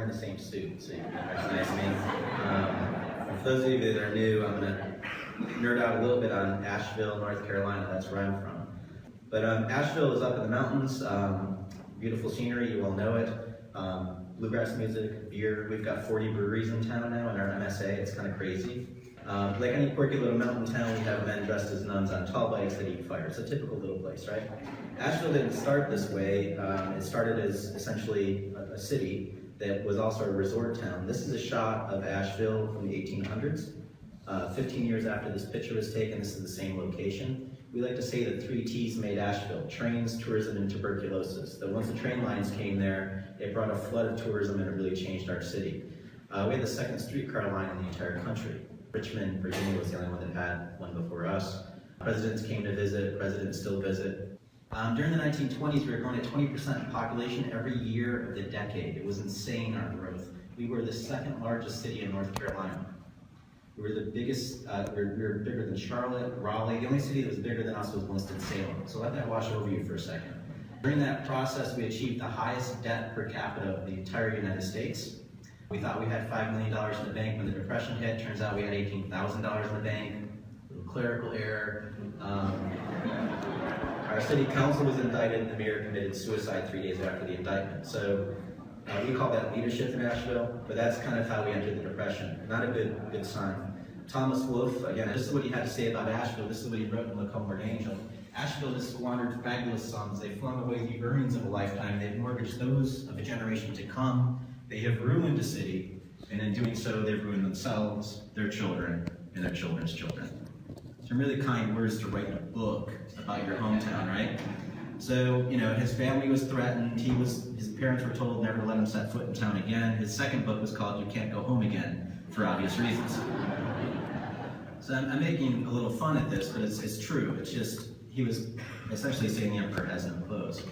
wearing the same suit, so you can recognize me. For those of you that are new, I'm going to nerd out a little bit on Asheville, North Carolina. That's where I'm from. But Asheville is up in the mountains. Beautiful scenery, you all know it. Bluegrass music, beer. We've got 40 breweries in town now in our MSA. It's kind of crazy. Like any quirky little mountain town, we have men dressed as nuns on tall bikes that eat fire. It's a typical little place, right? Asheville didn't start this way. It started as essentially a city that was also a resort town. This is a shot of Asheville from the 1800s. 15 years after this picture was taken, this is the same location. We like to say that 3 T's made Asheville: trains, tourism, and tuberculosis. That once the train lines came there, it brought a flood of tourism and it really changed our city. We had the second streetcar line in the entire country. Richmond, Virginia was the only one that had one before us. Presidents came to visit, presidents still visit. During the 1920s, we were growing at 20% in population every year of the decade. It was insane, our growth. We were the second largest city in North Carolina. We were the biggest, we were bigger than Charlotte, Raleigh. The only city that was bigger than us was Winston-Salem. So let that wash over you for a second. During that process, we achieved the highest debt per capita of the entire United States. We thought we had $5 million in the bank when the Depression hit. Turns out we had $18,000 in the bank. A little clerical error. Our city council was indicted and the mayor committed suicide 3 days after the indictment. So we call that leadership in Asheville, but that's kind of how we entered the Depression. Not a good sign. Thomas Wolfe, again, this is what he had to say about Asheville. This is what he wrote in Look Homeward Angel. Asheville has squandered fabulous sums. They've flung away the earnings of a lifetime. They've mortgaged those of a generation to come. They have ruined the city, and in doing so, they've ruined themselves, their children, and their children's children. Some really kind words to write in a book about your hometown, right? So, you know, his family was threatened. His parents were told never to let him set foot in town again. His second book was called You Can't Go Home Again, for obvious reasons. So I'm making a little fun at this, but it's true. It's just, he was essentially saying the emperor has no clothes.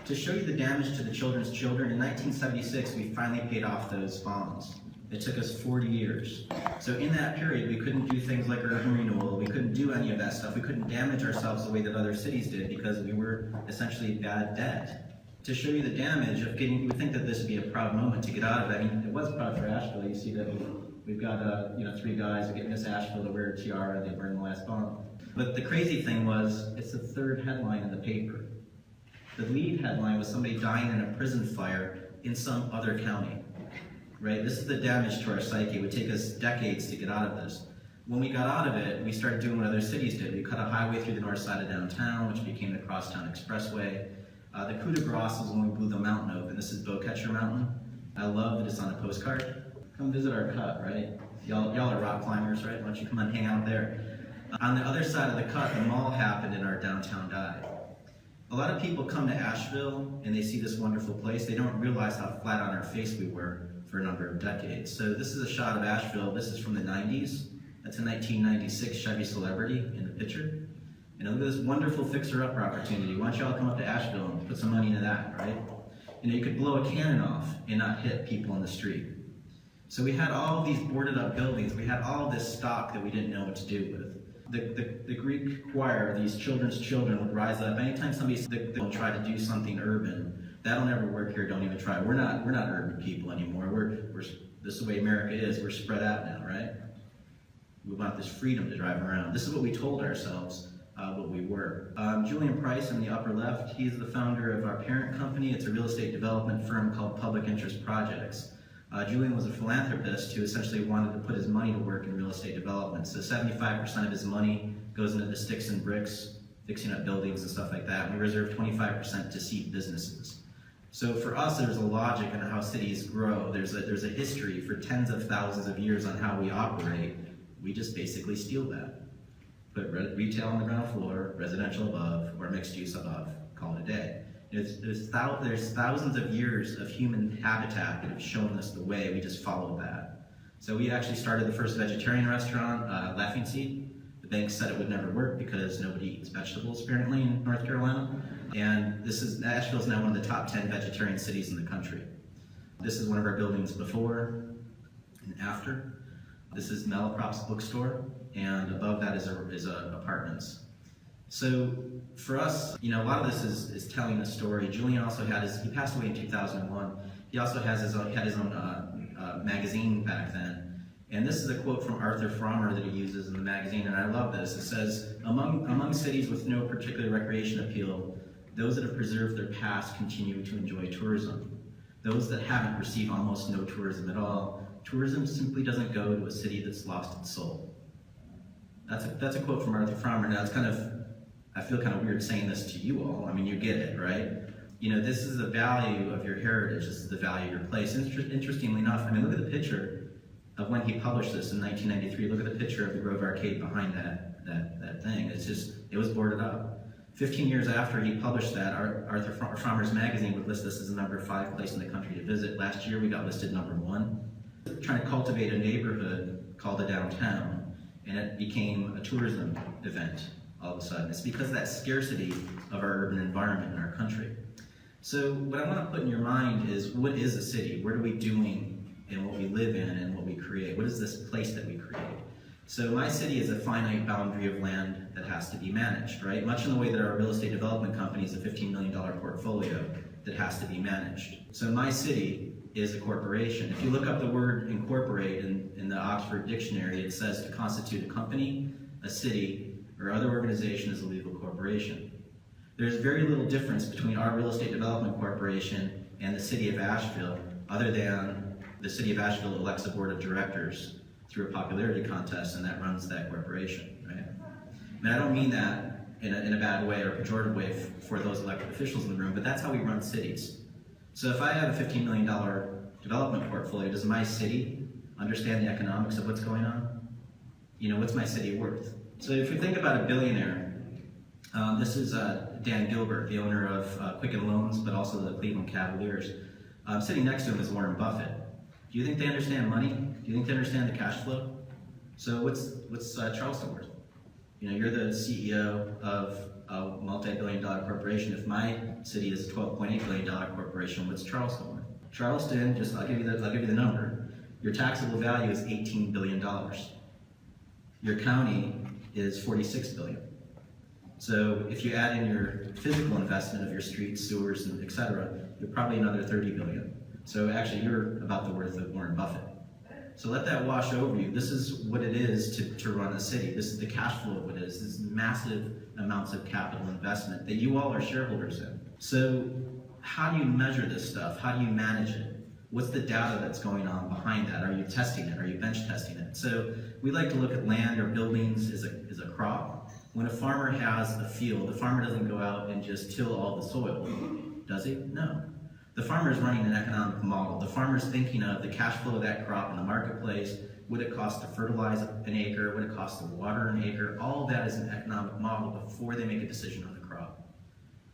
To show you the damage to the children's children, in 1976, we finally paid off those bonds. It took us 40 years. So in that period, we couldn't do things like urban renewal. We couldn't do any of that stuff. We couldn't damage ourselves the way that other cities did because we were essentially bad debt. To show you the damage of getting, you would think that this would be a proud moment to get out of it. I mean, it was proud for Asheville. You see that we've got 3 guys that get Miss Asheville to wear a tiara. They burn the last bomb. But the crazy thing was, it's the third headline in the paper. The lead headline was somebody dying in a prison fire in some other county. Right? This is the damage to our psyche. It would take us decades to get out of this. When we got out of it, we started doing what other cities did. We cut a highway through the north side of downtown, which became the Crosstown Expressway. The coup de grace was when we blew the mountain open. This is Bowcatcher Mountain. I love that it's on a postcard. Come visit our cut, right? Y'all are rock climbers, right? Why don't you come and hang out there? On the other side of the cut, the mall happened and our downtown died. A lot of people come to Asheville and they see this wonderful place. They don't realize how flat on our face we were for a number of decades. So this is a shot of Asheville. This is from the 90s. That's a 1996 Chevy Celebrity in the picture. And look at this wonderful fixer-upper opportunity. Why don't y'all come up to Asheville and put some money into that, right? You know, you could blow a cannon off and not hit people on the street. So we had all these boarded up buildings. We had all this stock that we didn't know what to do with. The Greek choir, these children's children, would rise up. Anytime somebody said they'll try to do something urban, that'll never work here, don't even try. We're not urban people anymore. This is the way America is. We're spread out now, right? We want this freedom to drive around. This is what we told ourselves what we were. Julian Price in the upper left, he's the founder of our parent company. It's a real estate development firm called Public Interest Projects. Julian was a philanthropist who essentially wanted to put his money to work in real estate development. So 75% of his money goes into the sticks and bricks, fixing up buildings and stuff like that. And we reserve 25% to seed businesses. So for us, there's a logic in how cities grow. There's a history for tens of thousands of years on how we operate. We just basically steal that. Put retail on the ground floor, residential above, or mixed use above, call it a day. There's thousands of years of human habitat that have shown us the way. We just followed that. So we actually started the first vegetarian restaurant, Laughing Seed. The bank said it would never work because nobody eats vegetables apparently in North Carolina. And Asheville is now one of the top 10 vegetarian cities in the country. This is one of our buildings before and after. This is Malaprop's bookstore, and above that is apartments. So for us, a lot of this is telling a story. Julian also he passed away in 2001. He also had his own magazine back then. And this is a quote from Arthur Frommer that he uses in the magazine, and I love this. It says, among cities with no particular recreation appeal, those that have preserved their past continue to enjoy tourism. Those that haven't receive almost no tourism at all. Tourism simply doesn't go to a city that's lost its soul. That's a quote from Arthur Frommer. Now, it's kind of, I feel kind of weird saying this to you all. I mean, you get it, right? You know, this is the value of your heritage. This is the value of your place. Interestingly enough, I mean, look at the picture of when he published this in 1993. Look at the picture of the Grove Arcade behind that thing. It's just, it was boarded up. 15 years after he published that, Arthur Frommer's magazine would list this as the number 5 place in the country to visit. Last year, we got listed number 1. Trying to cultivate a neighborhood called the downtown, and it became a tourism event all of a sudden. It's because of that scarcity of our urban environment in our country. So what I want to put in your mind is, what is a city? What are we doing in what we live in and what we create? What is this place that we create? So my city is a finite boundary of land that has to be managed, right? Much in the way that our real estate development company is a $15 million portfolio that has to be managed. So my city is a corporation. If you look up the word incorporate in the Oxford Dictionary, it says to constitute a company, a city, or other organization as a legal corporation. There's very little difference between our real estate development corporation and the city of Asheville, other than the city of Asheville elects a board of directors through a popularity contest, and that runs that corporation, right? And I don't mean that in a bad way or a pejorative way for those elected officials in the room, but that's how we run cities. So if I have a $15 million development portfolio, does my city understand the economics of what's going on? You know, what's my city worth? So if you think about a billionaire, this is Dan Gilbert, the owner of Quicken Loans, but also the Cleveland Cavaliers. Sitting next to him is Warren Buffett. Do you think they understand money? Do you think they understand the cash flow? So what's Charleston worth? You know, you're the CEO of a multi-billion-dollar corporation. If my city is a $12.8 billion corporation, what's Charleston worth? Charleston, I'll give you the number. Your taxable value is $18 billion. Your county is $46 billion. So if you add in your physical investment of your streets, sewers, and et cetera, you're probably another $30 billion. So actually, you're about the worth of Warren Buffett. So let that wash over you. This is what it is to run a city. This is the cash flow of what it is. This is massive amounts of capital investment that you all are shareholders in. So how do you measure this stuff? How do you manage it? What's the data that's going on behind that? Are you testing it? Are you bench testing it? So we like to look at land or buildings as a crop. When a farmer has a field, the farmer doesn't go out and just till all the soil, does he? No. The farmer is running an economic model. The farmer is thinking of the cash flow of that crop in the marketplace, what it costs to fertilize an acre, what it costs to water an acre. All of that is an economic model before they make a decision on the crop.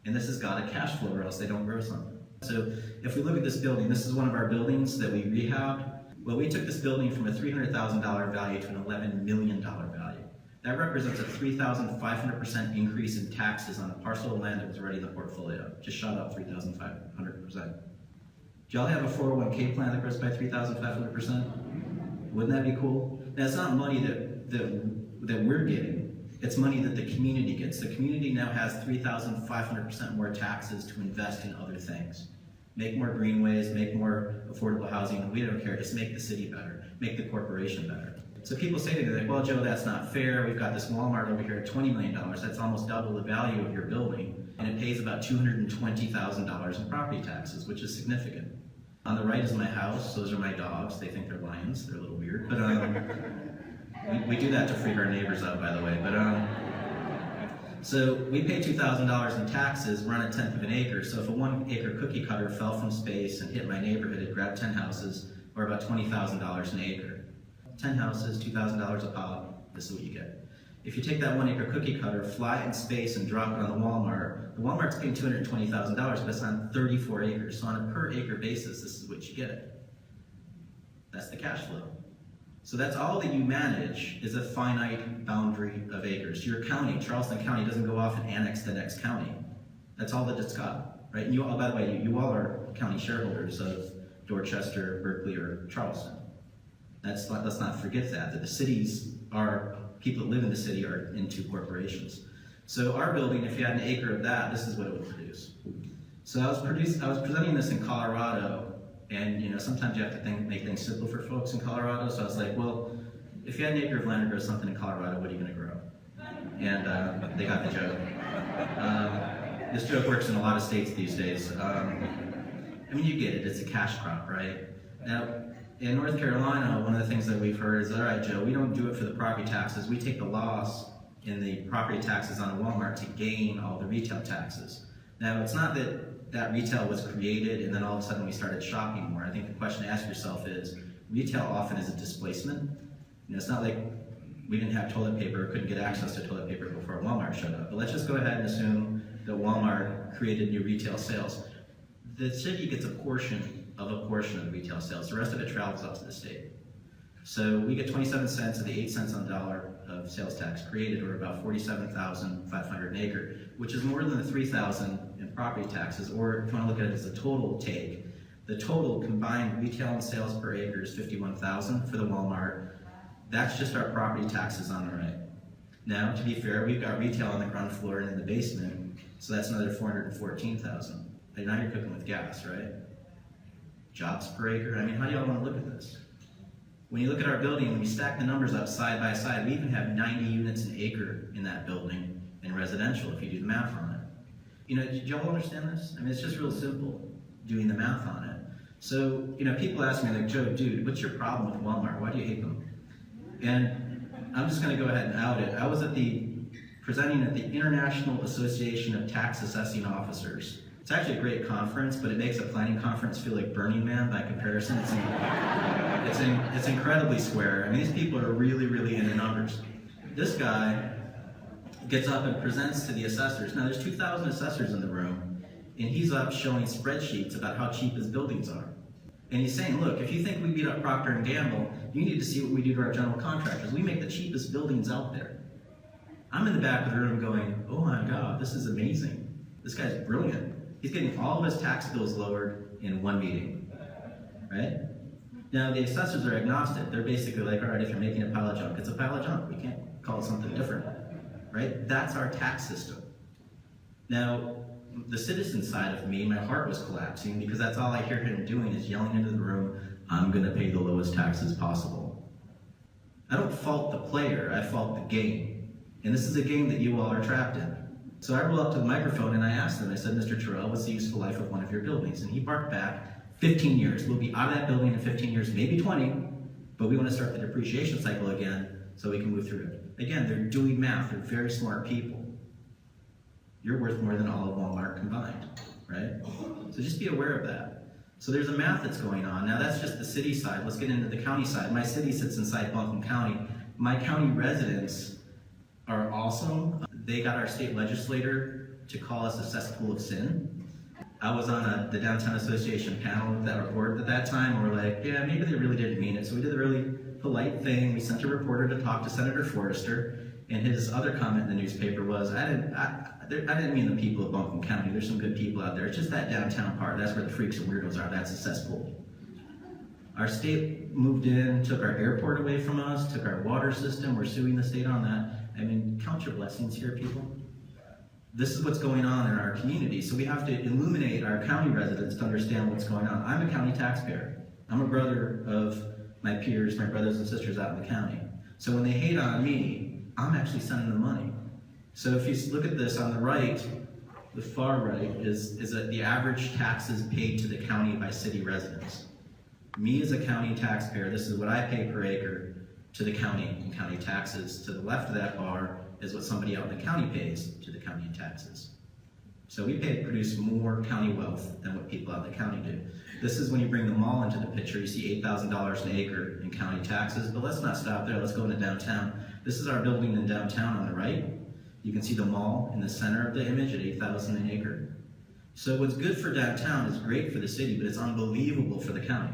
And this has got a cash flow or else they don't grow something. So if we look at this building, this is one of our buildings that we rehabbed. Well, we took this building from a $300,000 value to an $11 million value. That represents a 3,500% increase in taxes on a parcel of land that was already in the portfolio. Just shot up 3,500%. Do y'all have a 401k plan that grows by 3,500%? Wouldn't that be cool? Now, it's not money that we're getting. It's money that the community gets. The community now has 3,500% more taxes to invest in other things. Make more greenways, make more affordable housing. We don't care. Just make the city better. Make the corporation better. So people say to me, like, well, Joe, that's not fair. We've got this Walmart over here at $20 million. That's almost double the value of your building. And it pays about $220,000 in property taxes, which is significant. On the right is my house. Those are my dogs. They think they're lions. They're a little weird. But we do that to freak our neighbors out, by the way. But so we pay $2,000 in taxes. We're on 1/10 of an acre. So if a 1 acre cookie cutter fell from space and hit my neighborhood, it grabbed 10 houses, or about $20,000 an acre. 10 houses, $2,000 a pop, this is what you get. If you take that 1 acre cookie cutter, fly it in space, and drop it on the Walmart's paying $220,000, but it's on 34 acres. So on a per acre basis, this is what you get. That's the cash flow. So that's all that you manage is a finite boundary of acres. Your county, Charleston County, doesn't go off and annex the next county. That's all that it's got, right? And you all, by the way, you all are county shareholders of Dorchester, Berkeley, or Charleston. Let's not forget that the cities are, people that live in the city are into corporations. So our building, if you had 1 acre of that, this is what it would produce. So I was presenting this in Colorado, And sometimes you have to make things simple for folks in Colorado. So I was like, well, if you had an acre of land to grow something in Colorado, what are you going to grow? And they got the joke. This joke works in a lot of states these days. I mean, you get it. It's a cash crop, right? Now, in North Carolina, one of the things that we've heard is, all right, Joe, we don't do it for the property taxes. We take the loss in the property taxes on a Walmart to gain all the retail taxes. Now, it's not that retail was created and then all of a sudden we started shopping more. I think the question to ask yourself is, retail often is a displacement. It's not like we didn't have toilet paper or couldn't get access to toilet paper before Walmart showed up. But let's just go ahead and assume that Walmart created new retail sales. The city gets a portion of the retail sales. The rest of it travels up to the state. So we get 27 cents of the 8 cents on the dollar of sales tax created, or about $47,500 an acre, which is more than the $3,000 in property taxes, or if you want to look at it as a total take, the total combined retail and sales per acre is $51,000 for the Walmart. That's just our property taxes on the right. Now, to be fair, we've got retail on the ground floor and in the basement, so that's another $414,000. And now you're cooking with gas, right? Jobs per acre. I mean, how do y'all want to look at this? When you look at our building, when we stack the numbers up side by side, we even have 90 units an acre in that building in residential, if you do the math on it. Did y'all understand this? I mean, it's just real simple doing the math on it. So, people ask me like, Joe, dude, what's your problem with Walmart? Why do you hate them? And I'm just going to go ahead and out it. I was presenting at the International Association of Tax Assessing Officers. It's actually a great conference, but it makes a planning conference feel like Burning Man by comparison. It's incredibly square. I mean, these people are really, really into numbers. This guy gets up and presents to the assessors. Now, there's 2,000 assessors in the room, and he's up showing spreadsheets about how cheap his buildings are. And he's saying, look, if you think we beat up Procter & Gamble, you need to see what we do to our general contractors. We make the cheapest buildings out there. I'm in the back of the room going, oh my God, this is amazing. This guy's brilliant. He's getting all of his tax bills lowered in one meeting, right? Now, the assessors are agnostic. They're basically like, all right, if you're making a pile of junk, it's a pile of junk. We can't call it something different, right? That's our tax system. Now, the citizen side of me, my heart was collapsing because that's all I hear him doing is yelling into the room, I'm gonna pay the lowest taxes possible. I don't fault the player, I fault the game. And this is a game that you all are trapped in. So I rolled up to the microphone and I asked him, I said, Mr. Terrell, what's the useful life of one of your buildings? And he barked back, 15 years. We'll be out of that building in 15 years, maybe 20, but we want to start the depreciation cycle again so we can move through it. Again, they're doing math, they're very smart people. You're worth more than all of Walmart combined, right? So just be aware of that. So there's a math that's going on. Now that's just the city side. Let's get into the county side. My city sits inside Buncombe County. My county residents are awesome. They got our state legislator to call us a cesspool of sin. I was on the Downtown Association panel with that report at that time, and we're like, yeah, maybe they really didn't mean it. So we did a really polite thing. We sent a reporter to talk to Senator Forrester, and his other comment in the newspaper was, I didn't mean the people of Buncombe County. There's some good people out there. It's just that downtown part. That's where the freaks and weirdos are. That's a cesspool. Our state moved in, took our airport away from us, took our water system. We're suing the state on that. I mean, count your blessings here, people. This is what's going on in our community. So we have to illuminate our county residents to understand what's going on. I'm a county taxpayer. I'm a brother of my peers, my brothers and sisters out in the county. So when they hate on me, I'm actually sending them money. So if you look at this on the right, the far right is the average taxes paid to the county by city residents. Me as a county taxpayer, this is what I pay per acre to the county in county taxes. To the left of that bar is what somebody out in the county pays to the county in taxes. So we produce more county wealth than what people out in the county do. This is when you bring the mall into the picture. You see $8,000 an acre in county taxes, but let's not stop there. Let's go into downtown. This is our building in downtown on the right. You can see the mall in the center of the image at $8,000 an acre. So what's good for downtown is great for the city, but it's unbelievable for the county.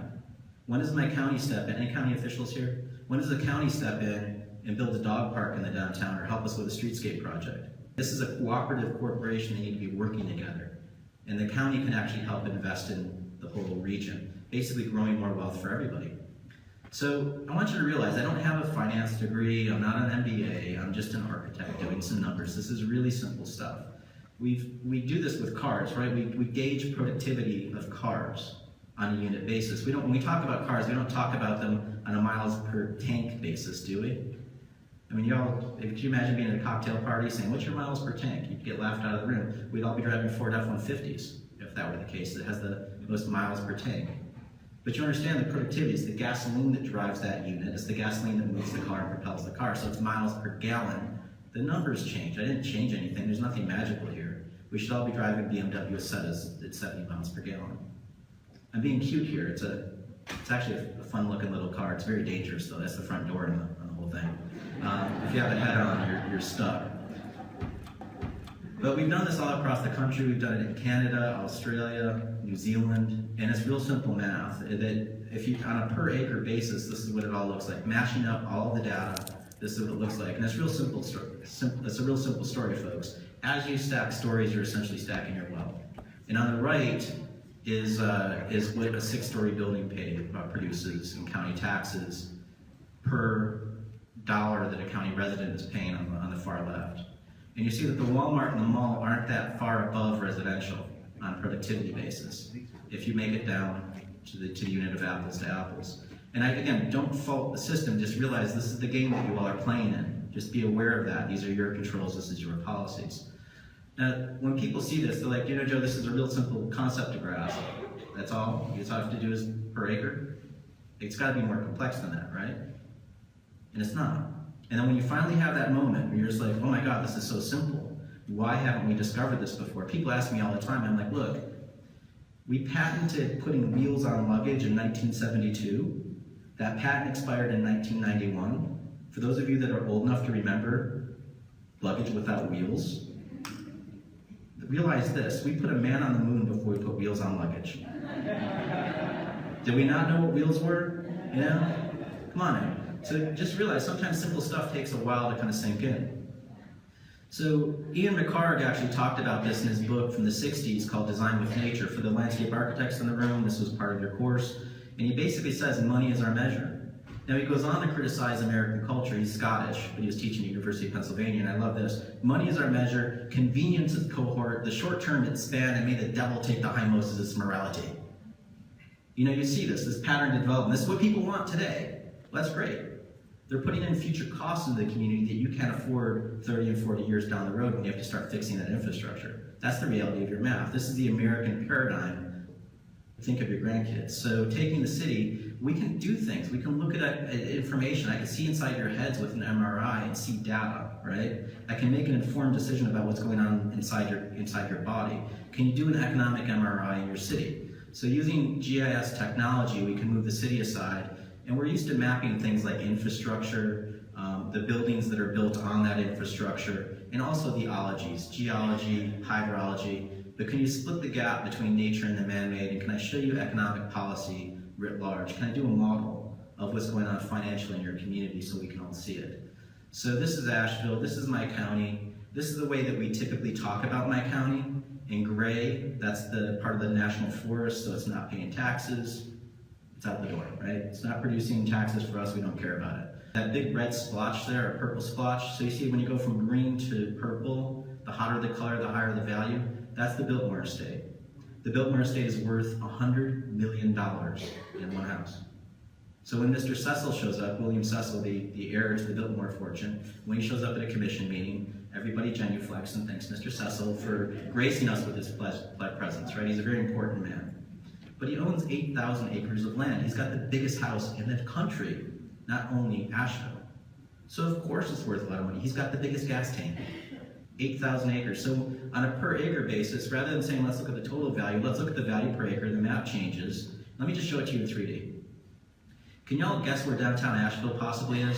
When does my county step in? Any county officials here? When does the county step in and build a dog park in the downtown or help us with a streetscape project? This is a cooperative corporation. They need to be working together. And the county can actually help invest in the whole region, basically growing more wealth for everybody. So I want you to realize I don't have a finance degree, I'm not an MBA, I'm just an architect doing some numbers. This is really simple stuff. We do this with cars, right? We gauge productivity of cars. on a unit basis. When we talk about cars, we don't talk about them on a miles per tank basis, do we? I mean, could you imagine being at a cocktail party saying, what's your miles per tank? You'd get laughed out of the room. We'd all be driving Ford F-150s, if that were the case, that has the most miles per tank. But you understand the productivity is the gasoline that drives that unit. It's the gasoline that moves the car and propels the car. So it's miles per gallon. The numbers change. I didn't change anything. There's nothing magical here. We should all be driving BMW Acetas at 70 miles per gallon. I'm being cute here. It's actually a fun-looking little car. It's very dangerous, though. That's the front door on the whole thing. If you have a head on, you're stuck. But we've done this all across the country. We've done it in Canada, Australia, New Zealand, and it's real simple math. That if you, on a per acre basis, this is what it all looks like. Mashing up all the data, this is what it looks like. And it's real simple. It's a real simple story, folks. As you stack stories, you're essentially stacking your wealth. And on the right is what a 6-story building produces in county taxes per dollar that a county resident is paying on the far left. And you see that the Walmart and the mall aren't that far above residential on a productivity basis if you make it down to the unit of apples to apples. And again, don't fault the system, just realize this is the game that you all are playing in. Just be aware of that. These are your controls, this is your policies. Now, when people see this, they're like, Joe, this is a real simple concept to grasp. That's all you have to do is per acre. It's got to be more complex than that, right? And it's not. And then when you finally have that moment where you're just like, oh my God, this is so simple. Why haven't we discovered this before? People ask me all the time, I'm like, look, we patented putting wheels on luggage in 1972. That patent expired in 1991. For those of you that are old enough to remember luggage without wheels, realize this, we put a man on the moon before we put wheels on luggage. Did we not know what wheels were? You know? Come on now. So just realize sometimes simple stuff takes a while to kind of sink in. So Ian McHarg actually talked about this in his book from the 60s called Design with Nature. For the landscape architects in the room, this was part of your course. And he basically says money is our measure. Now he goes on to criticize American culture. He's Scottish, but he was teaching at the University of Pennsylvania, and I love this. Money is our measure, convenience is cohort, the short term it span, and may the devil take the hindmost as its morality. You see this pattern to development. This is what people want today. Well, that's great. They're putting in future costs into the community that you can't afford 30 and 40 years down the road when you have to start fixing that infrastructure. That's the reality of your math. This is the American paradigm. Think of your grandkids. So taking the city, we can do things. We can look at information. I can see inside your heads with an MRI and see data, right? I can make an informed decision about what's going on inside your body. Can you do an economic MRI in your city? So using GIS technology, we can move the city aside. And we're used to mapping things like infrastructure, the buildings that are built on that infrastructure, and also the ologies, geology, hydrology. But can you split the gap between nature and the man-made? And can I show you economic policy writ large? Can I do a model of what's going on financially in your community so we can all see it? So this is Asheville, this is my county. This is the way that we typically talk about my county. In gray, that's the part of the national forest, so it's not paying taxes. It's out the door, right? It's not producing taxes for us, we don't care about it. That big red splotch there, or purple splotch, so you see when you go from green to purple, the hotter the color, the higher the value, that's the Biltmore estate. The Biltmore estate is worth $100 million in one house. So when Mr. Cecil shows up, William Cecil, the heir to the Biltmore fortune, when he shows up at a commission meeting, everybody genuflects and thanks Mr. Cecil for gracing us with his presence, right? He's a very important man. But he owns 8,000 acres of land. He's got the biggest house in the country, not only Asheville. So of course it's worth a lot of money. He's got the biggest gas tank, 8,000 acres. So on a per acre basis, rather than saying let's look at the total value, let's look at the value per acre. The map changes. Let me just show it to you in 3D. Can y'all guess where downtown Asheville possibly is?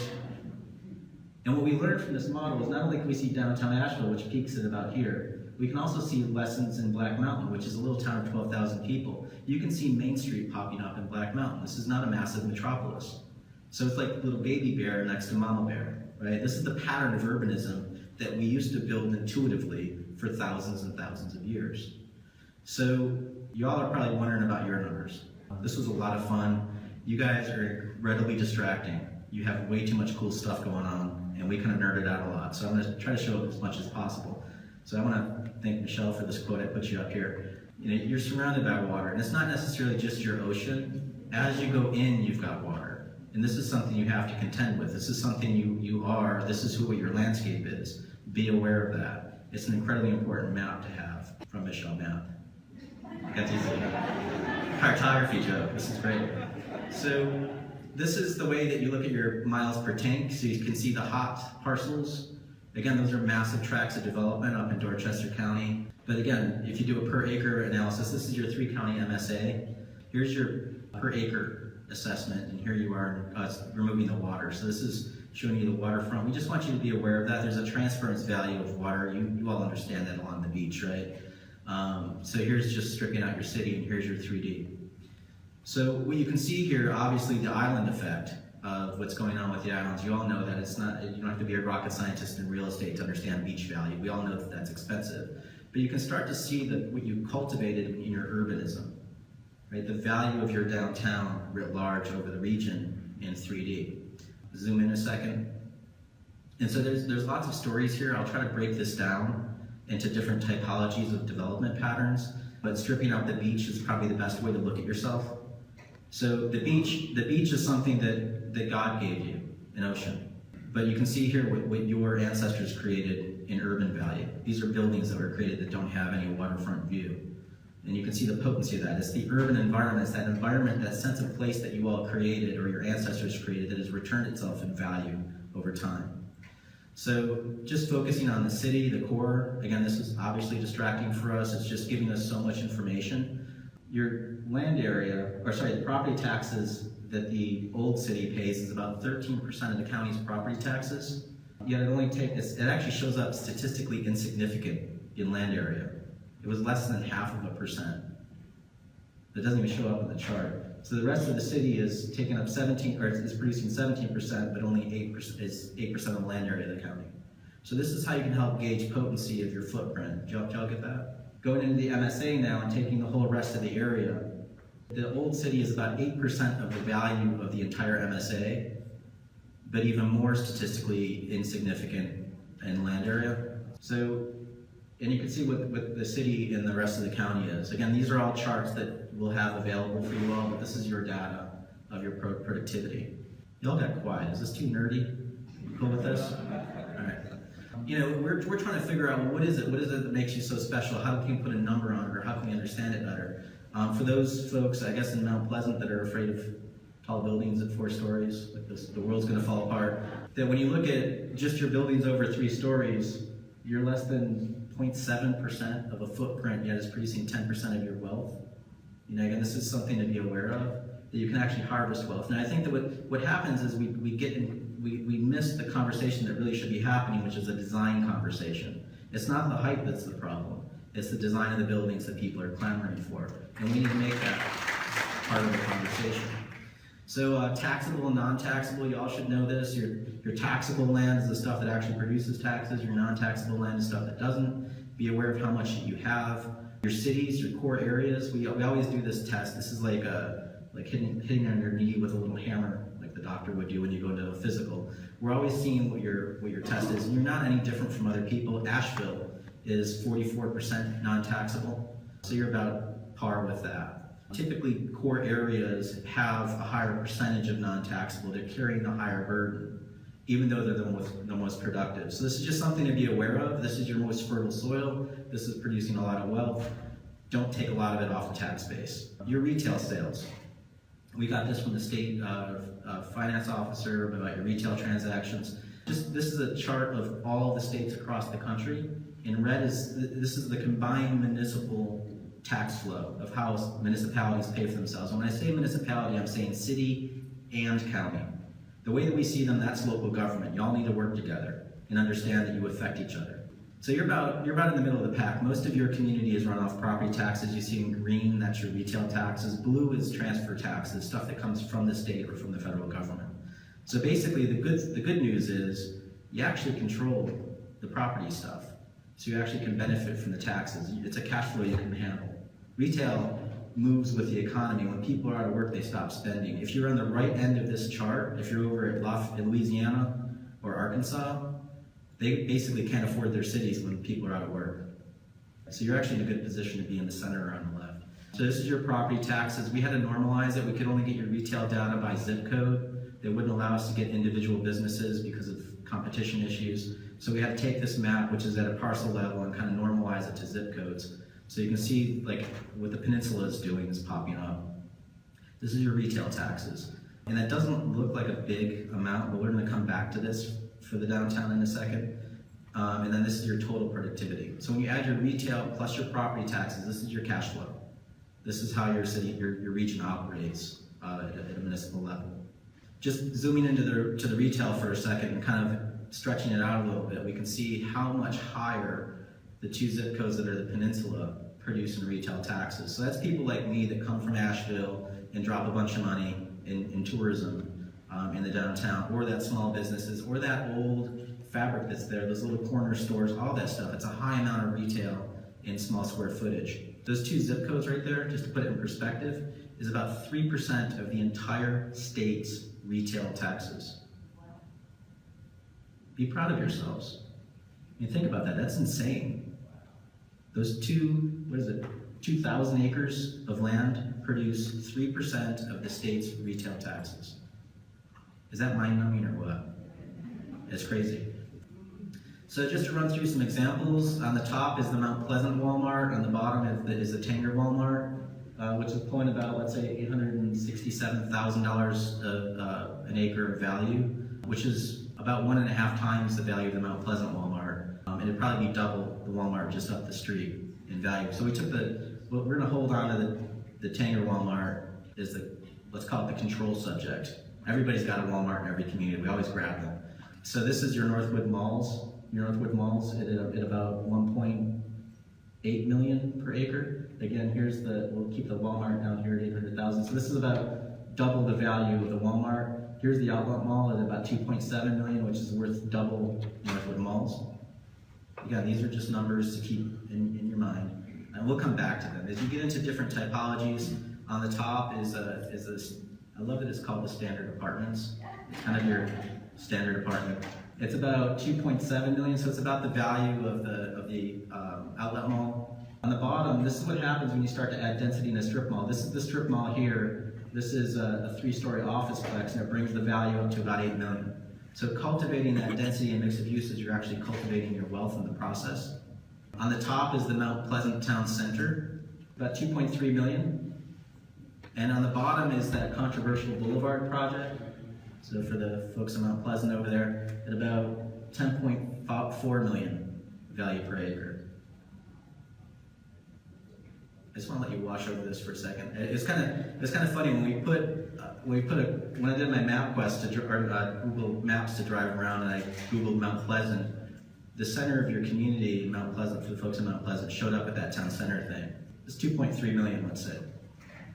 And what we learned from this model is not only can we see downtown Asheville, which peaks at about here, we can also see lessons in Black Mountain, which is a little town of 12,000 people. You can see Main Street popping up in Black Mountain. This is not a massive metropolis. So it's like little baby bear next to mama bear, right? This is the pattern of urbanism that we used to build intuitively for thousands and thousands of years. So y'all are probably wondering about your numbers. This was a lot of fun. You guys are incredibly distracting. You have way too much cool stuff going on, and we kind of nerded out a lot. So I'm gonna try to show up as much as possible. So I wanna thank Michelle for this quote. I put you up here. You know, you're surrounded by water, and it's not necessarily just your ocean. As you go in, you've got water. And this is something you have to contend with. This is something you are, this is who your landscape is. Be aware of that. It's an incredibly important map to have from Michelle Map. Got these cartography joke, this is great. So this is the way that you look at your miles per tank, so you can see the hot parcels. Again, those are massive tracts of development up in Dorchester County. But again, if you do a per acre analysis, this is your 3-county MSA. Here's your per acre assessment, and here you are removing the water. So this is showing you the waterfront. We just want you to be aware of that. There's a transference value of water. You all understand that along the beach, right? So here's just stripping out your city, and here's your 3D. So what you can see here, obviously the island effect of what's going on with the islands. You all know that it's not, you don't have to be a rocket scientist in real estate to understand beach value. We all know that that's expensive. But you can start to see that what you cultivated in your urbanism, right? The value of your downtown writ large over the region in 3D. Zoom in a second. And so there's lots of stories here. I'll try to break this down into different typologies of development patterns, but stripping out the beach is probably the best way to look at yourself. So the beach is something that God gave you, an ocean. But you can see here what your ancestors created in urban value. These are buildings that were created that don't have any waterfront view. And you can see the potency of that. It's the urban environment, it's that environment, that sense of place that you all created or your ancestors created that has returned itself in value over time. So just focusing on the city, the core, again, this is obviously distracting for us. It's just giving us so much information. Your land area, or sorry, the property taxes that the old city pays is about 13% of the county's property taxes. Yet it actually shows up statistically insignificant in land area. It was less than 0.5%. That doesn't even show up in the chart. So the rest of the city is taking up is producing 17%, but only 8% of the land area of the county. So this is how you can help gauge potency of your footprint. Did y'all get that? Going into the MSA now and taking the whole rest of the area, the old city is about 8% of the value of the entire MSA, but even more statistically insignificant in land area. So, and you can see what the city and the rest of the county is. Again, these are all charts that we'll have available for you all, but this is your data of your productivity. Y'all got quiet. Is this too nerdy? You cool with this? All right. You know, we're trying to figure out, well, what is it that makes you so special? How can we put a number on it, or how can we understand it better? For those folks, I guess in Mount Pleasant, that are afraid of tall buildings at 4 stories, like this, the world's gonna fall apart, that when you look at just your buildings over 3 stories, you're less than 0.7% of a footprint, yet it's producing 10% of your wealth. You know, again, this is something to be aware of, that you can actually harvest wealth. And I think that what happens is we miss the conversation that really should be happening, which is a design conversation. It's not the height that's the problem. It's the design of the buildings that people are clamoring for. And we need to make that part of the conversation. So taxable and non-taxable, you all should know this. Your taxable land is the stuff that actually produces taxes. Your non-taxable land is stuff that doesn't. Be aware of how much you have. Your cities, your core areas, we always do this test. This is like hitting on your knee with a little hammer, like the doctor would do when you go to a physical. We're always seeing what your test is, and you're not any different from other people. Asheville is 44% non-taxable, so you're about par with that. Typically, core areas have a higher percentage of non-taxable. They're carrying the higher burden, even though they're the most productive. So this is just something to be aware of. This is your most fertile soil. This is producing a lot of wealth. Don't take a lot of it off the tax base. Your retail sales. We got this from the state finance officer about your retail transactions. This is a chart of all the states across the country. In red this is the combined municipal tax flow of how municipalities pay for themselves. And when I say municipality, I'm saying city and county. The way that we see them, that's local government. Y'all need to work together and understand that you affect each other. So you're about in the middle of the pack. Most of your community is run off property taxes. You see in green, that's your retail taxes. Blue is transfer taxes, stuff that comes from the state or from the federal government. So basically, the good news is you actually control the property stuff. So you actually can benefit from the taxes. It's a cash flow you can handle. Retail moves with the economy. When people are out of work, they stop spending. If you're on the right end of this chart, if you're over at Louisiana or Arkansas, they basically can't afford their cities when people are out of work. So you're actually in a good position to be in the center or on the left. So this is your property taxes. We had to normalize it. We could only get your retail data by zip code. They wouldn't allow us to get individual businesses because of competition issues. So we had to take this map, which is at a parcel level, and kind of normalize it to zip codes. So you can see like what the peninsula is doing is popping up. This is your retail taxes. And that doesn't look like a big amount, but we're gonna come back to this for the downtown in a second. And then this is your total productivity. So when you add your retail plus your property taxes, this is your cash flow. This is how your city, your region operates at a municipal level. Just zooming into the retail for a second and kind of stretching it out a little bit, we can see how much higher the two zip codes that are the peninsula produce in retail taxes. So that's people like me that come from Asheville and drop a bunch of money in tourism in the downtown, or that small businesses, or that old fabric that's there, those little corner stores, all that stuff. It's a high amount of retail in small square footage. Those two zip codes right there, just to put it in perspective, is about 3% of the entire state's retail taxes. Be proud of yourselves. I mean, think about that, that's insane. Those 2,000 acres of land produce 3% of the state's retail taxes. Is that mind-numbing or what? It's crazy. So just to run through some examples, on the top is the Mount Pleasant Walmart, on the bottom is the Tanger Walmart, which is pulling about, let's say, $867,000 an acre of value, which is about 1.5 times the value of the Mount Pleasant Walmart. And it'd probably be double the Walmart just up the street in value. So we took we're gonna hold on to the Tanger Walmart is let's call it the control subject. Everybody's got a Walmart in every community, we always grab them. So this is your Northwood Malls. Your Northwood Malls at about 1.8 million per acre. Again, we'll keep the Walmart down here at 800,000. So this is about double the value of the Walmart. Here's the Outlet Mall at about 2.7 million, which is worth double Northwood Malls. Again, these are just numbers to keep in your mind. And we'll come back to them. As you get into different typologies, on the top is this, I love that it's called the standard apartments. It's kind of your standard apartment. It's about 2.7 million, so it's about the value of the outlet mall. On the bottom, this is what happens when you start to add density in a strip mall. This is the strip mall here. This is a 3-story office complex, and it brings the value up to about 8 million. So cultivating that density and mix of uses, you're actually cultivating your wealth in the process. On the top is the Mount Pleasant Town Center, about 2.3 million. And on the bottom is that controversial Boulevard project. So for the folks in Mount Pleasant over there, at about 10.4 million value per acre. I just want to let you wash over this for a second. It's kind of funny when when I did my MapQuest Google Maps to drive around, and I Googled Mount Pleasant. The center of your community, Mount Pleasant, for the folks in Mount Pleasant, showed up at that town center thing. It's 2.3 million, let's say.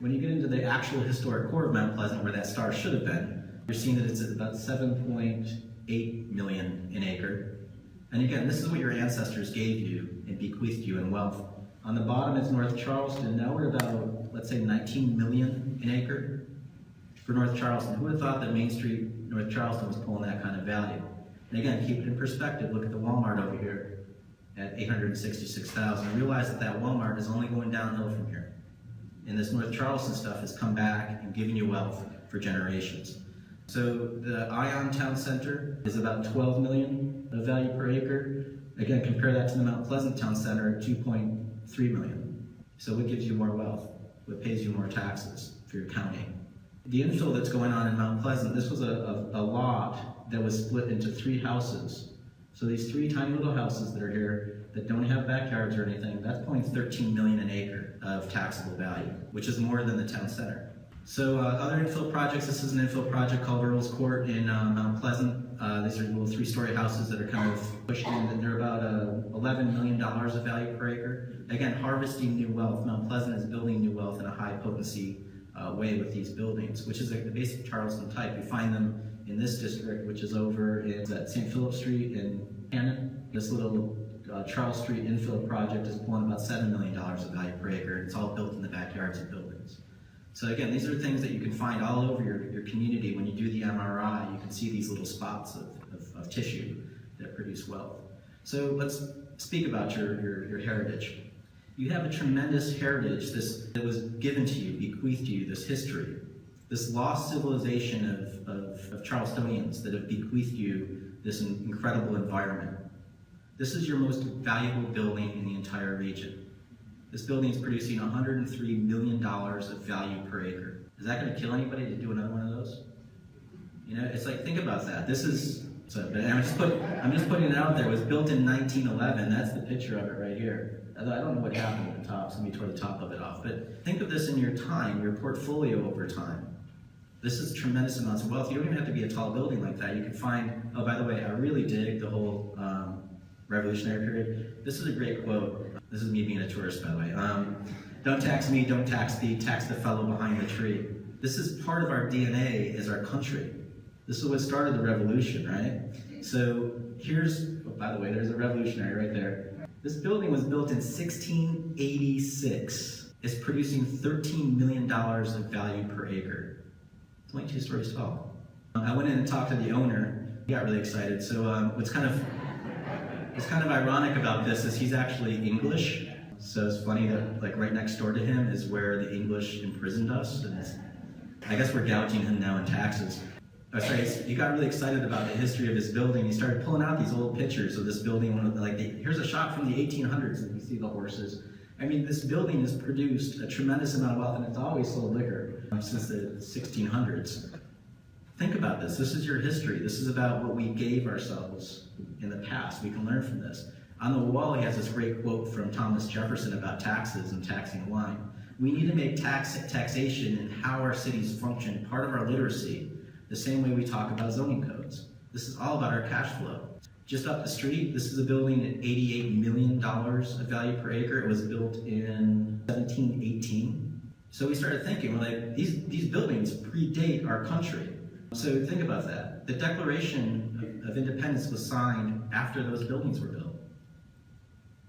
When you get into the actual historic core of Mount Pleasant, where that star should have been, you're seeing that it's at about 7.8 million an acre. And again, this is what your ancestors gave you and bequeathed you in wealth. On the bottom is North Charleston. Now we're about, let's say, 19 million an acre for North Charleston. Who would have thought that Main Street, North Charleston was pulling that kind of value? And again, keep it in perspective. Look at the Walmart over here at 866,000. Realize that Walmart is only going downhill from here. And this North Charleston stuff has come back and given you wealth for generations. So the Ion Town Center is about 12 million of value per acre. Again, compare that to the Mount Pleasant Town Center at 2.3 million. So what gives you more wealth? What pays you more taxes for your county? The infill that's going on in Mount Pleasant, this was a lot that was split into 3 houses. So these 3 tiny little houses that are here that don't have backyards or anything, that's pulling 13 million an acre of taxable value, which is more than the town center. So other infill projects, this is an infill project called Earl's Court in Mount Pleasant. These are little 3-story houses that are kind of pushed in, and they're about $11 million of value per acre. Again, harvesting new wealth. Mount Pleasant is building new wealth in a high potency way with these buildings, which is the basic Charleston type. We find them in this district, which is over at St. Philip Street in Cannon. This little Charles Street infill project is pulling about $7 million of value per acre. It's all built in the backyards of buildings. So again, these are things that you can find all over your community. When you do the MRI, you can see these little spots of tissue that produce wealth. So let's speak about your heritage. You have a tremendous heritage that was given to you, bequeathed to you, this history, this lost civilization of Charlestonians that have bequeathed you this incredible environment. This is your most valuable building in the entire region. This building is producing $103 million of value per acre. Is that going to kill anybody to do another one of those? You know, it's like, think about that. This is, I'm just putting it out there. It was built in 1911. That's the picture of it right here. I don't know what happened at the top, so let me tore the top of it off. But think of this in your time, your portfolio over time. This is tremendous amounts of wealth. You don't even have to be a tall building like that. You can find, oh, by the way, I really dig the whole Revolutionary period. This is a great quote. This is me being a tourist, by the way. Don't tax me, don't tax thee, tax the fellow behind the tree. This is part of our DNA as our country. This is what started the revolution, right? So here's, oh, by the way, there's a revolutionary right there. This building was built in 1686. It's producing $13 million of value per acre. It's only 2 stories tall. I went in and talked to the owner. He got really excited. So what's kind of ironic about this is he's actually English. So it's funny that like right next door to him is where the English imprisoned us. And I guess we're gouging him now in taxes. He got really excited about the history of his building. He started pulling out these old pictures of this building. Here's a shot from the 1800s, and you see the horses. I mean, this building has produced a tremendous amount of wealth, and it's always sold liquor since the 1600s. Think about this. This is your history. This is about what we gave ourselves in the past. We can learn from this. On the wall, he has this great quote from Thomas Jefferson about taxes and taxing the line. We need to make taxation and how our cities function part of our literacy, the same way we talk about zoning codes. This is all about our cash flow. Just up the street, this is a building at $88 million of value per acre. It was built in 1718. So we started thinking, we're like, these buildings predate our country. So think about that. The Declaration of Independence was signed after those buildings were built.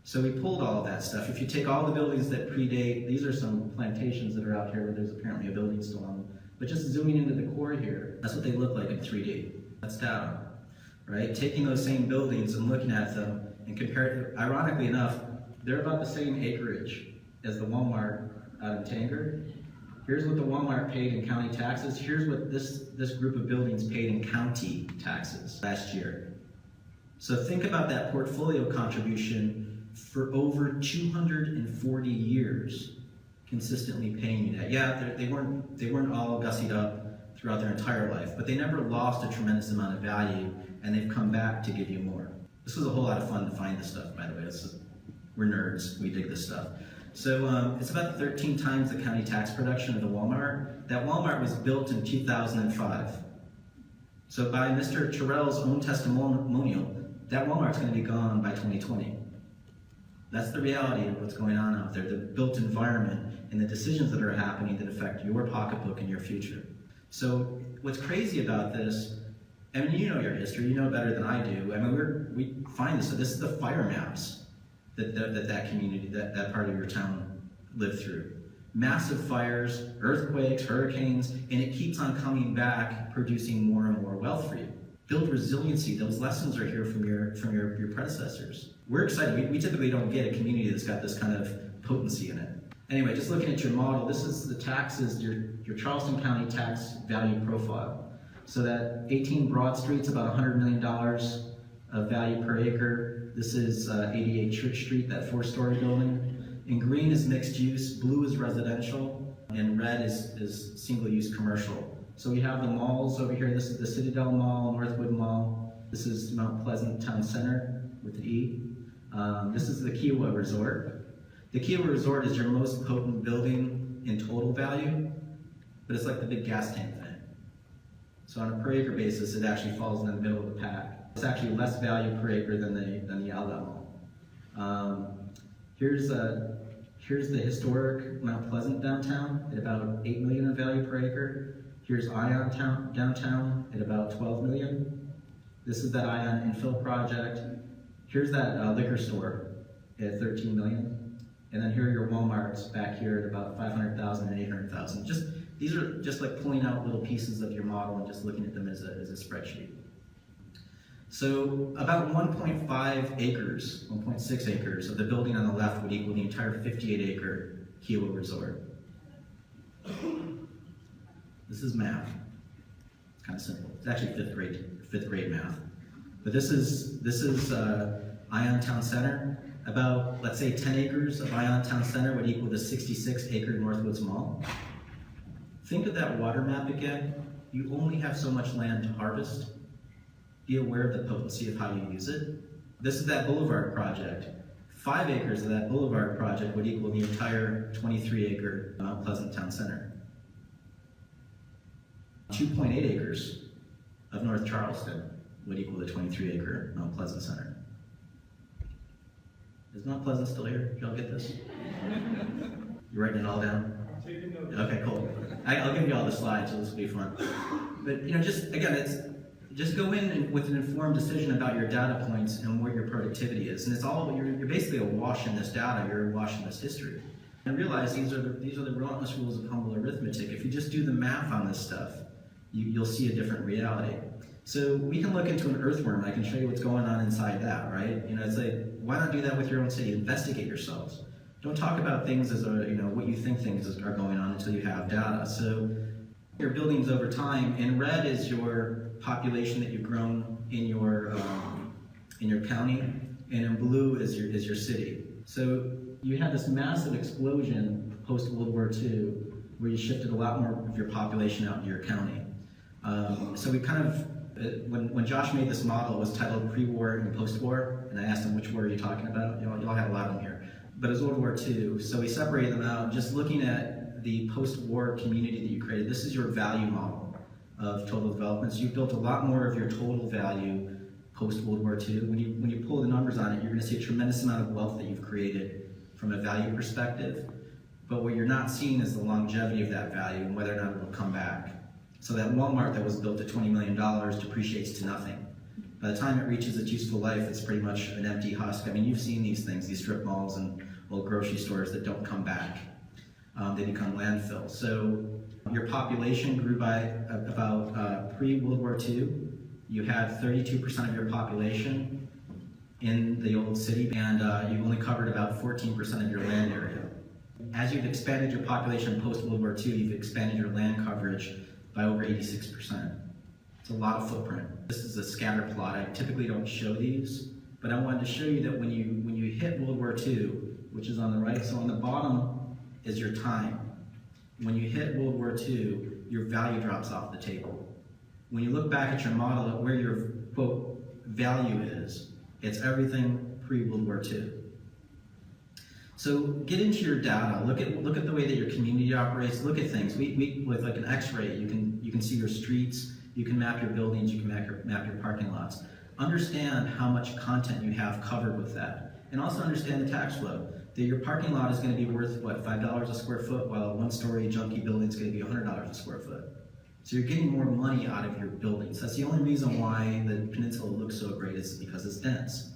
So we pulled all of that stuff. If you take all the buildings that predate, these are some plantations that are out here where there's apparently a building still on them. But just zooming into the core here, that's what they look like in 3D. That's data, right? Taking those same buildings and looking at them and comparing, ironically enough, they're about the same acreage as the Walmart out in Tanger. Here's what the Walmart paid in county taxes. Here's what this group of buildings paid in county taxes last year. So think about that portfolio contribution for over 240 years, consistently paying you that. Yeah, they weren't all gussied up throughout their entire life, but they never lost a tremendous amount of value, and they've come back to give you more. This was a whole lot of fun to find this stuff, by the way. We're nerds, we dig this stuff. So it's about 13 times the county tax production of the Walmart. That Walmart was built in 2005. So by Mr. Terrell's own testimonial, that Walmart's going to be gone by 2020. That's the reality of what's going on out there, the built environment and the decisions that are happening that affect your pocketbook and your future. So what's crazy about this, I mean, you know your history, you know better than I do. I mean, we find this. So this is the fire maps that community, that part of your town lived through. Massive fires, earthquakes, hurricanes, and it keeps on coming back, producing more and more wealth for you. Build resiliency. Those lessons are here from your predecessors. We're excited. We typically don't get a community that's got this kind of potency in it. Anyway, just looking at your model, this is the taxes, your Charleston County tax value profile. So that 18 Broad Street's about $100 million of value per acre. This is 88 Church Street, that 4-story building. In green is mixed use, blue is residential, and red is single-use commercial. So we have the malls over here. This is the Citadel Mall, Northwood Mall. This is Mount Pleasant Town Center with the E. This is the Kiowa Resort. The Kiowa Resort is your most potent building in total value, but it's like the big gas tank thing. So on a per acre basis, it actually falls in the middle of the pack. It's actually less value per acre than the Outlet Mall. Here's the historic Mount Pleasant downtown at about $8 million of value per acre. Here's Ion downtown at about $12 million. This is that Ion Infill Project. Here's that liquor store at $13 million. And then here are your Walmarts back here at about $500,000 and $800,000. These are just like pulling out little pieces of your model and just looking at them as a spreadsheet. So about 1.5 acres, 1.6 acres of the building on the left would equal the entire 58-acre Hilo Resort. This is math. It's kind of simple. It's actually fifth grade math. But this is Ion Town Center. About, let's say, 10 acres of Ion Town Center would equal the 66-acre Northwoods Mall. Think of that water map again. You only have so much land to harvest. Be aware of the potency of how you use it. This is that boulevard project. 5 acres of that boulevard project would equal the entire 23-acre Mount Pleasant Town Center. 2.8 acres of North Charleston would equal the 23-acre Mount Pleasant Center. Is Mount Pleasant still here? Did y'all get this? You writing it all down? Okay, cool. I'll give you all the slides, so this will be fun. But just go in with an informed decision about your data points and where your productivity is. And it's all you're basically awash in this data. You're awash in this history. And realize these are the relentless rules of humble arithmetic. If you just do the math on this stuff, you'll see a different reality. So we can look into an earthworm. I can show you what's going on inside that, right? It's like, why not do that with your own city? Investigate yourselves. Don't talk about things as what you think things are going on until you have data. So your buildings over time. In red is your population that you've grown in your county, and in blue is your city. So you had this massive explosion post World War II, where you shifted a lot more of your population out into your county. So we kind of, when Josh made this model, it was titled Pre-War and Post-War, and I asked him which war are you talking about? Y'all had a lot of them here. But it was World War II, so we separated them out. Just looking at the post-war community that you created, this is your value model of total development. So you built a lot more of your total value post-World War II. When you pull the numbers on it, you're going to see a tremendous amount of wealth that you've created from a value perspective. But what you're not seeing is the longevity of that value and whether or not it will come back. So that Walmart that was built at $20 million depreciates to nothing. By the time it reaches its useful life, it's pretty much an empty husk. I mean, you've seen these things, these strip malls and old grocery stores that don't come back. They become landfill. So your population grew by about pre-World War II. You had 32% of your population in the old city, and you only covered about 14% of your land area. As you've expanded your population post-World War II, you've expanded your land coverage by over 86%. It's a lot of footprint. This is a scatter plot. I typically don't show these, but I wanted to show you that when you hit World War II, which is on the right, so on the bottom is your time. When you hit World War II, your value drops off the table. When you look back at your model at where your, quote, value is, it's everything pre-World War II. So get into your data. Look at the way that your community operates. Look at things. We with like an X-ray, you can see your streets. You can map your buildings. You can map your parking lots. Understand how much content you have covered with that, and also understand the tax flow. That your parking lot is going to be worth what, $5 a square foot, while a one-story junky building is going to be $100 a square foot. So you're getting more money out of your buildings. That's the only reason why the peninsula looks so great is because it's dense.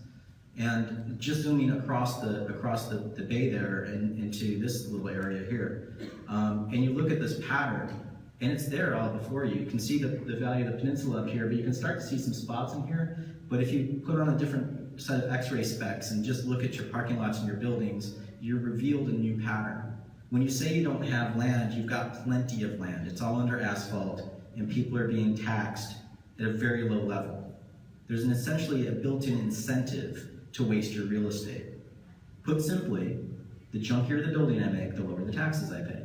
And just zooming across the bay there and into this little area here, and you look at this pattern, and it's there all before you. You can see the value of the peninsula up here, but you can start to see some spots in here. But if you put on a different set of X-ray specs and just look at your parking lots and your buildings, you're revealed a new pattern. When you say you don't have land, you've got plenty of land. It's all under asphalt, and people are being taxed at a very low level. There's essentially a built-in incentive to waste your real estate. Put simply, the junkier the building I make, the lower the taxes I pay.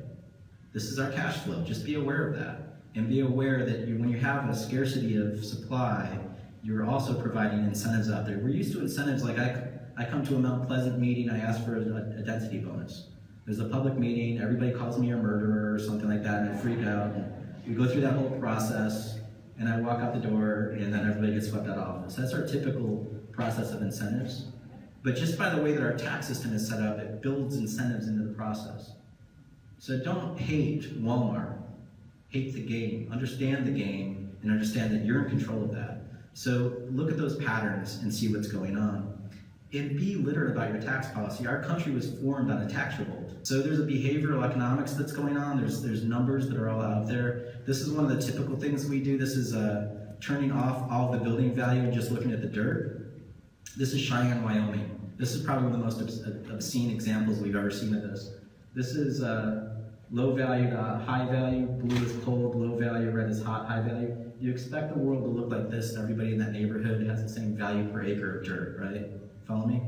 This is our cash flow. Just be aware of that. And be aware that when you have a scarcity of supply, you're also providing incentives out there. We're used to incentives like I come to a Mount Pleasant meeting, I ask for a density bonus. There's a public meeting, everybody calls me a murderer or something like that, and I freak out. And we go through that whole process, and I walk out the door, and then everybody gets swept out of office. That's our typical process of incentives. But just by the way that our tax system is set up, it builds incentives into the process. So don't hate Walmart, hate the game, understand the game, and understand that you're in control of that. So look at those patterns and see what's going on. And be literate about your tax policy. Our country was formed on a tax revolt. So there's a behavioral economics that's going on. There's numbers that are all out there. This is one of the typical things we do. This is turning off all the building value and just looking at the dirt. This is Cheyenne, Wyoming. This is probably one of the most obscene examples we've ever seen of this. This is low value to high value. Blue is cold, low value, red is hot, high value. You expect the world to look like this, and everybody in that neighborhood has the same value per acre of dirt, right? Follow me?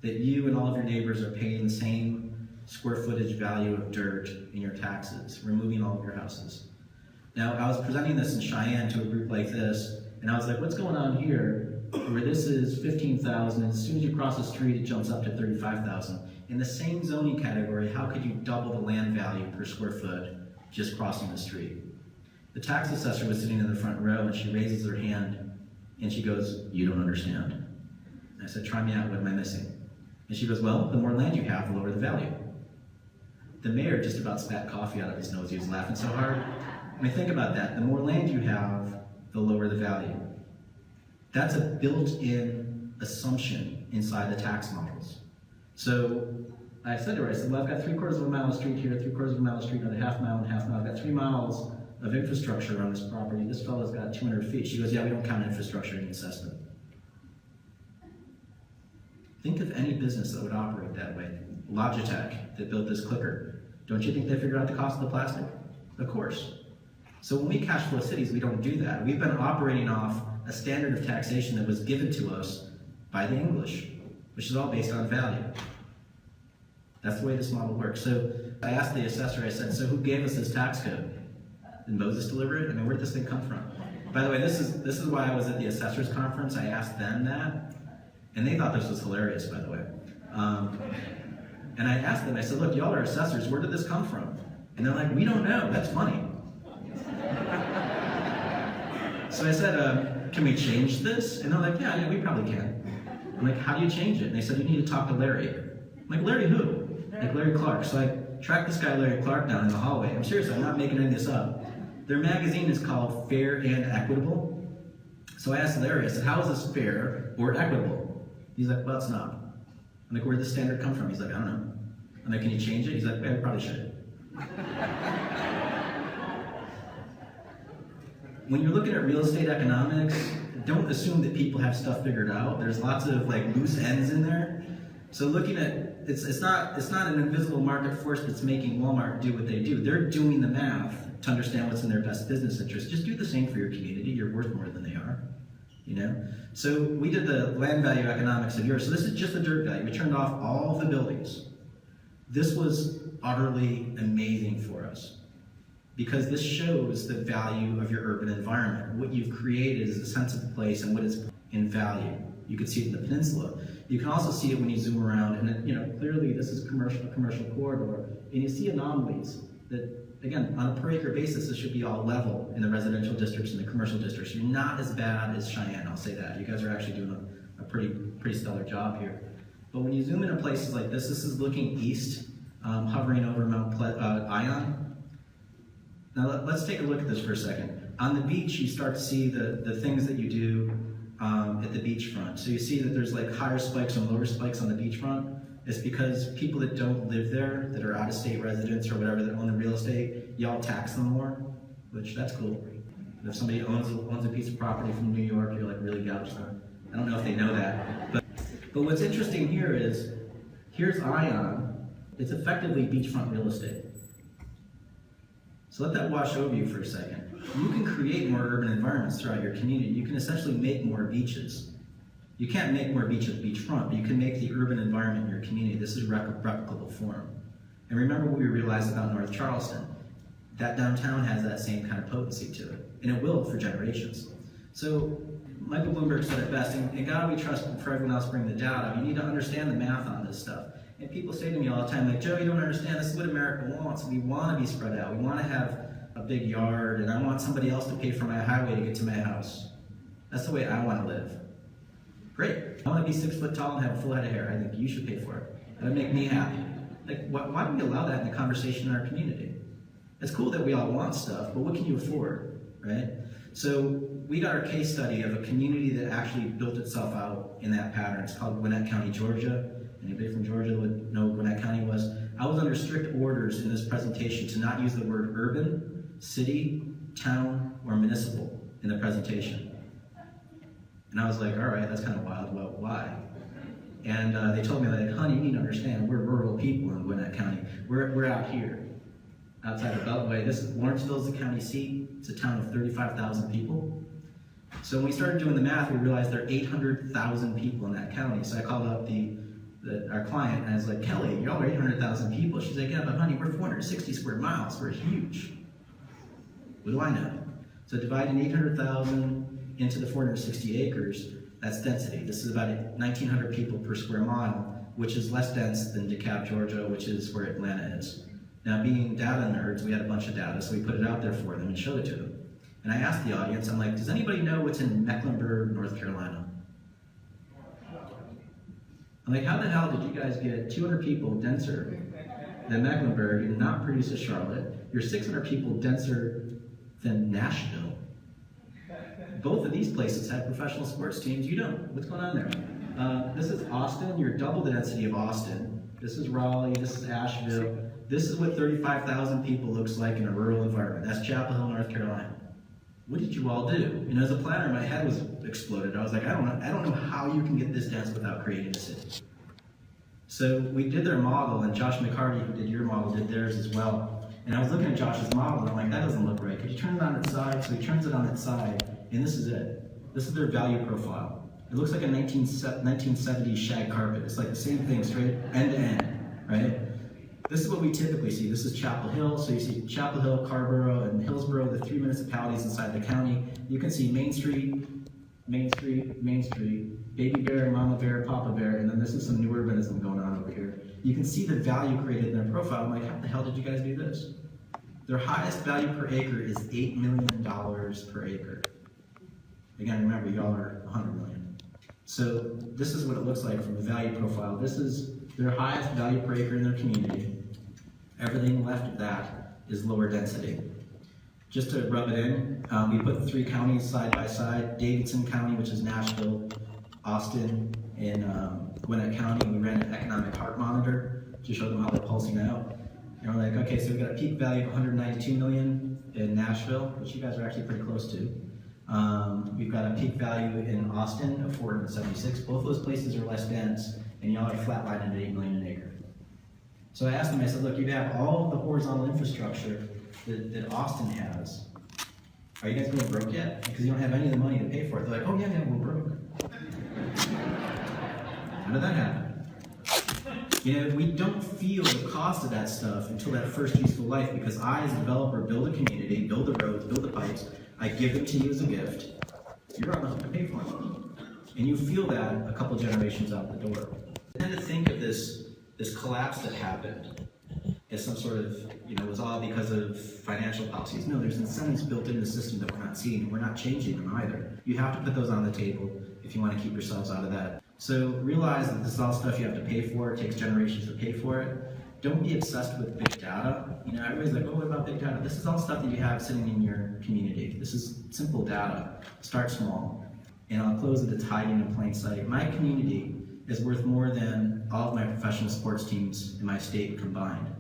That you and all of your neighbors are paying the same square footage value of dirt in your taxes, removing all of your houses. Now, I was presenting this in Cheyenne to a group like this, and I was like, what's going on here, where this is 15,000, and as soon as you cross the street, it jumps up to 35,000. In the same zoning category, how could you double the land value per square foot just crossing the street? The tax assessor was sitting in the front row, and she raises her hand, and she goes, you don't understand. And I said, try me out, what am I missing? And she goes, well, the more land you have, the lower the value. The mayor just about spat coffee out of his nose, he was laughing so hard. I mean, think about that. The more land you have, the lower the value. That's a built-in assumption inside the tax models. So I said to her, I said, well, I've got 3/4 of a mile of street here, 3/4 of a mile of street, another half mile and a half mile. I've got 3 miles of infrastructure on this property. This fellow's got 200 feet. She goes, yeah, we don't count infrastructure in the assessment. Think of any business that would operate that way. Logitech, that built this clicker. Don't you think they figured out the cost of the plastic? Of course. So when we cash flow cities, we don't do that. We've been operating off a standard of taxation that was given to us by the English, which is all based on value. That's the way this model works. So I asked the assessor, I said, so who gave us this tax code? Did Moses deliver it? I mean, where'd this thing come from? By the way, this is why I was at the assessors conference. I asked them that, and they thought this was hilarious, by the way. And I asked them, I said, look, y'all are assessors, where did this come from? And they're like, we don't know, that's funny. So I said, can we change this? And they're like, yeah, we probably can. I'm like, how do you change it? And they said, you need to talk to Larry. I'm like, Larry who? Like Larry Clark. So I tracked this guy, Larry Clark, down in the hallway. I'm serious, I'm not making any of this up. Their magazine is called Fair and Equitable. So I asked Larry, I said, how is this fair or equitable? He's like, well, it's not. I'm like, where'd the standard come from? He's like, I don't know. I'm like, can you change it? He's like, I probably should. When you're looking at real estate economics, don't assume that people have stuff figured out. There's lots of like loose ends in there. So looking at, it's not an invisible market force that's making Walmart do what they do. They're doing the math to understand what's in their best business interest. Just do the same for your community. You're worth more than they are, you know? So we did the land value economics of yours. So this is just the dirt value. We turned off all the buildings. This was utterly amazing for us because this shows the value of your urban environment. What you've created is a sense of place and what is in value. You can see it in the peninsula. You can also see it when you zoom around, and it, you know, clearly this is a commercial corridor, and you see anomalies that, again, on a per acre basis, this should be all level in the residential districts and the commercial districts. You're not as bad as Cheyenne, I'll say that. You guys are actually doing a pretty stellar job here. But when you zoom into places like this is looking east, hovering over Mount Ion. Now let's take a look at this for a second. On the beach, you start to see the things that you do at the beachfront. So you see that there's like higher spikes and lower spikes on the beachfront. It's because people that don't live there, that are out-of-state residents or whatever, that own the real estate, y'all tax them more, which that's cool. If somebody owns a piece of property from New York, you're like really gouge them. I don't know if they know that. But what's interesting here is, here's Ion. It's effectively beachfront real estate. So let that wash over you for a second. You can create more urban environments throughout your community. You can essentially make more beaches. You can't make more beaches beachfront, but you can make the urban environment in your community. This is replicable form. And remember what we realized about North Charleston. That downtown has that same kind of potency to it, and it will for generations. So Michael Bloomberg said it best, and God we trust for everyone else bring the data. You need to understand the math on this stuff. And people say to me all the time, like, Joe, you don't understand, this is what America wants. We want to be spread out. We want to have a big yard, and I want somebody else to pay for my highway to get to my house. That's the way I want to live. Great. I want to be 6 foot tall and have a full head of hair. I think you should pay for it. That would make me happy. Like, why do we allow that in the conversation in our community? It's cool that we all want stuff, but what can you afford, right? So we got our case study of a community that actually built itself out in that pattern. It's called Gwinnett County, Georgia. Anybody from Georgia would know what Gwinnett County was. I was under strict orders in this presentation to not use the word urban, city, town, or municipal. in the presentation. And I was like, all right, that's kind of wild. Well, why? And they told me, like, honey, you need to understand, we're rural people in Gwinnett County. We're out here, outside the Beltway. Lawrenceville's the county seat. It's a town of 35,000 people. So when we started doing the math, we realized there are 800,000 people in that county. So I called up our client, and I was like, Kelly, y'all are 800,000 people. She's like, yeah, but honey, we're 460 square miles. We're huge. What do I know? So dividing 800,000 into the 460 acres, that's density. This is about 1,900 people per square mile, which is less dense than DeKalb, Georgia, which is where Atlanta is. Now, being data nerds, we had a bunch of data, so we put it out there for them and showed it to them. And I asked the audience, I'm like, does anybody know what's in Mecklenburg, North Carolina? I'm like, how the hell did you guys get 200 people denser than Mecklenburg and not produce a Charlotte? You're 600 people denser than Nashville. Both of these places have professional sports teams. You don't. What's going on there? This is Austin. You're double the density of Austin. This is Raleigh. This is Asheville. This is what 35,000 people looks like in a rural environment. That's Chapel Hill, North Carolina. What did you all do? You know, as a planner, my head was exploded. I was like, I don't know how you can get this dense without creating a city. So we did their model, and Josh McCarty, who did your model, did theirs as well. And I was looking at Josh's model, and I'm like, that doesn't look right. Could you turn it on its side? So he turns it on its side, and this is it. This is their value profile. It looks like a 1970s shag carpet. It's like the same thing, straight end to end, right? This is what we typically see. This is Chapel Hill. So you see Chapel Hill, Carrboro, and Hillsborough, the 3 municipalities inside the county. You can see Main Street, Main Street, Main Street, Baby Bear, Mama Bear, Papa Bear, and then this is some new urbanism going on over here. You can see the value created in their profile. I'm like, how the hell did you guys do this? Their highest value per acre is $8 million per acre. Again, remember, y'all are 100 million. So this is what it looks like from the value profile. This is their highest value per acre in their community. Everything left of that is lower density. Just to rub it in, we put 3 counties side by side. Davidson County, which is Nashville, Austin, and Gwinnett County. We ran an economic heart monitor to show them how they're pulsing out. And we're like, okay, so we've got a peak value of 192 million in Nashville, which you guys are actually pretty close to. We've got a peak value in Austin of 476. Both those places are less dense, and y'all are flatlining at 8 million an acre. So I asked them, I said, look, you have all of the horizontal infrastructure that Austin has. Are you guys going broke yet? Because you don't have any of the money to pay for it. They're like, oh yeah, we're broke. How did that happen? You know, we don't feel the cost of that stuff until that first useful life, because I, as a developer, build a community, build the roads, build the pipes, I give them to you as a gift. You're on the hook to pay for them. And you feel that a couple generations out the door. I tend to think of this collapse that happened as some sort of, it was all because of financial policies. No, there's incentives built into the system that we're not seeing, and we're not changing them either. You have to put those on the table if you want to keep yourselves out of that. So realize that this is all stuff you have to pay for. It takes generations to pay for it. Don't be obsessed with big data. Everybody's like, oh, what about big data? This is all stuff that you have sitting in your community. This is simple data. Start small. And I'll close with it's hiding in plain sight. My community is worth more than all of my professional sports teams in my state combined.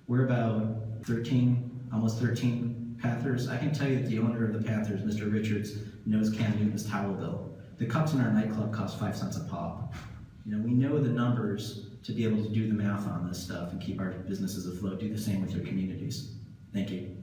We're about 13, almost 13 Panthers. I can tell you that the owner of the Panthers, Mr. Richards, knows Cam Newton's towel bill. The cups in our nightclub cost 5 cents a pop. We know the numbers to be able to do the math on this stuff and keep our businesses afloat. Do the same with your communities. Thank you.